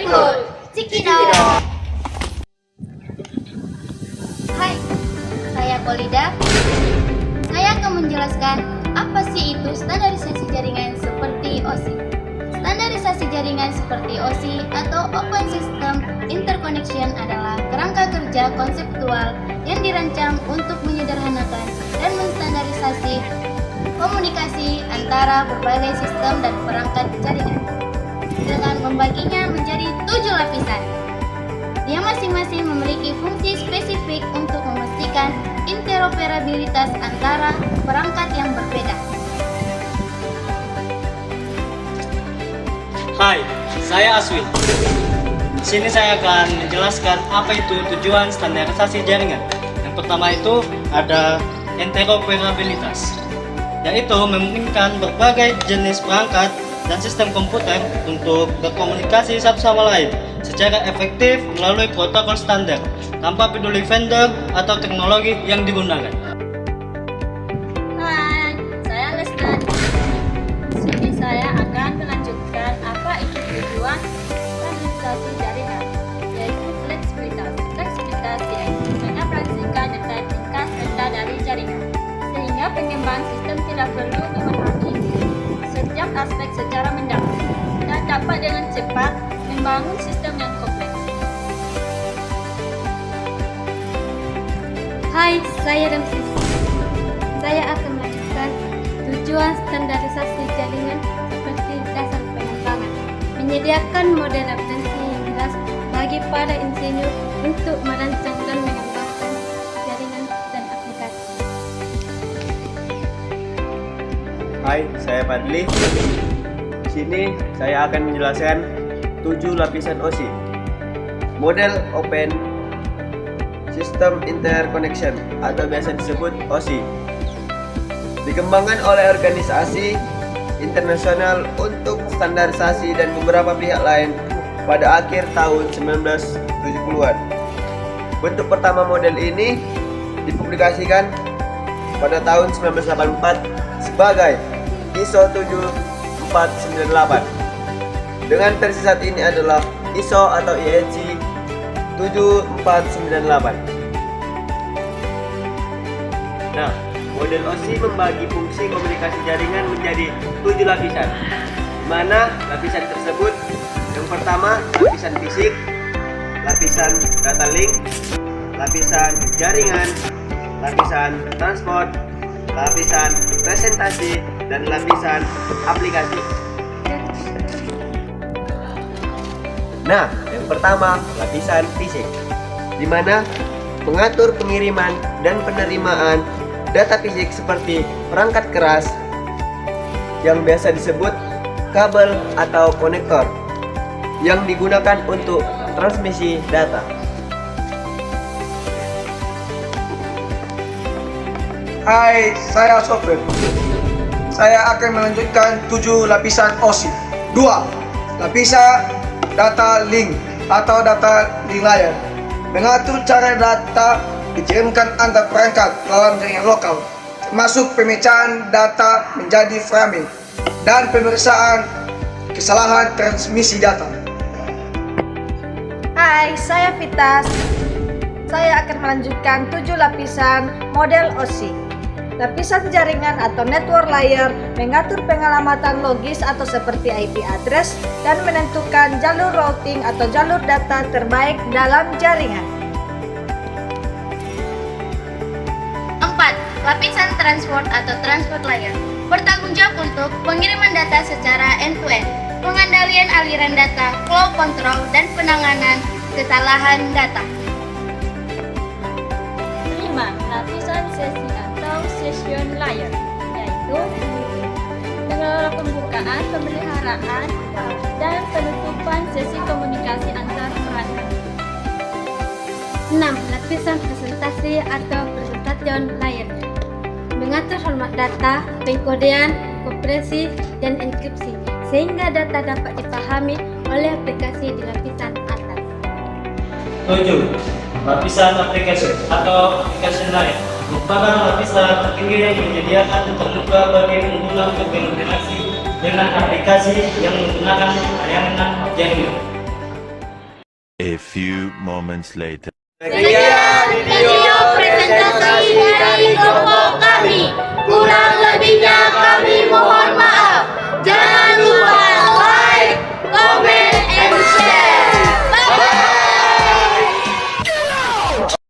Cekidikul, Cikidot. Hai, saya Polida. Saya akan menjelaskan apa sih itu standarisasi jaringan seperti OSI. Standarisasi jaringan seperti OSI atau Open System Interconnection adalah kerangka kerja konseptual yang dirancang untuk menyederhanakan dan menstandarisasi komunikasi antara berbagai sistem dan perangkat jaringan dengan membaginya menjadi 7 lapisan. Dia masing-masing memiliki fungsi spesifik untuk memastikan interoperabilitas antara perangkat yang berbeda. Hai, saya Aswin. Di sini saya akan menjelaskan apa itu tujuan standarisasi jaringan. Yang pertama itu ada interoperabilitas, yaitu memungkinkan berbagai jenis perangkat dan sistem komputer untuk berkomunikasi satu sama lain secara efektif melalui protokol standar tanpa peduli vendor atau teknologi yang digunakan. Hai, saya Lesnat. Di sini saya akan melanjutkan apa itu tujuan standarisasi jaringan, yaitu fleksibilitas. Fleksibilitas yaitu mengoperasikan data tingkat rendah dari jaringan, sehingga pengembang sistem tidak perlu memahami setiap aspek secara mendalam dan dapat dengan cepat membangun sistem yang kompleks. Hai, saya Ramsis. Saya akan melanjutkan tujuan standarisasi jaringan seperti dasar pengembangan, menyediakan model absensi yang jelas bagi para insinyur untuk merancang dan mengembangkan jaringan dan aplikasi. Hai, saya Fadli. Di sini saya akan menjelaskan 7 lapisan OSI. Model Open System Interconnection atau biasa disebut OSI. Dikembangkan oleh organisasi internasional untuk standarisasi dan beberapa pihak lain pada akhir tahun 1970-an. Bentuk pertama model ini dipublikasikan pada tahun 1984 sebagai ISO 7498. Dengan versi saat ini adalah ISO atau IEC 7498. Nah, model OSI membagi fungsi komunikasi jaringan menjadi 7 lapisan, di mana lapisan tersebut yang pertama lapisan fisik, lapisan data link, lapisan jaringan, lapisan transport, lapisan presentasi, dan lapisan aplikasi. Nah, yang pertama lapisan fisik, di mana mengatur pengiriman dan penerimaan data fisik seperti perangkat keras yang biasa disebut kabel atau konektor yang digunakan untuk transmisi data. Hai, saya Sofren. Saya akan melanjutkan 7 lapisan OSI. 2. Lapisan data link atau data link layer, mengatur cara data dikirimkan antar perangkat dalam jaringan lokal, termasuk pemecahan data menjadi framing dan pemeriksaan kesalahan transmisi data. Hai, saya Vitas. Saya akan melanjutkan 7 lapisan model OSI. Lapisan jaringan atau network layer mengatur pengalamatan logis atau seperti IP address dan menentukan jalur routing atau jalur data terbaik dalam jaringan. 4. Lapisan transport atau transport layer bertanggung jawab untuk pengiriman data secara end-to-end, pengendalian aliran data, flow control, dan penanganan kesalahan data. 5. Lapisan sesi atau session layer, yaitu mengelola pembukaan, pemeliharaan, dan penutupan sesi komunikasi antar perangkat. 6. Lapisan presentasi atau presentation layer mengatur format data, pengkodean, kompresi, dan enkripsi sehingga data dapat dipahami oleh aplikasi di lapisan atas. 7. Lapisan aplikasi atau application layer merupakan lapisan tertinggi yang menyediakan terbuka bagi pengguna untuk berinteraksi dengan aplikasi yang menggunakan layanan jaringan. A few moments later. Sekian video presentasi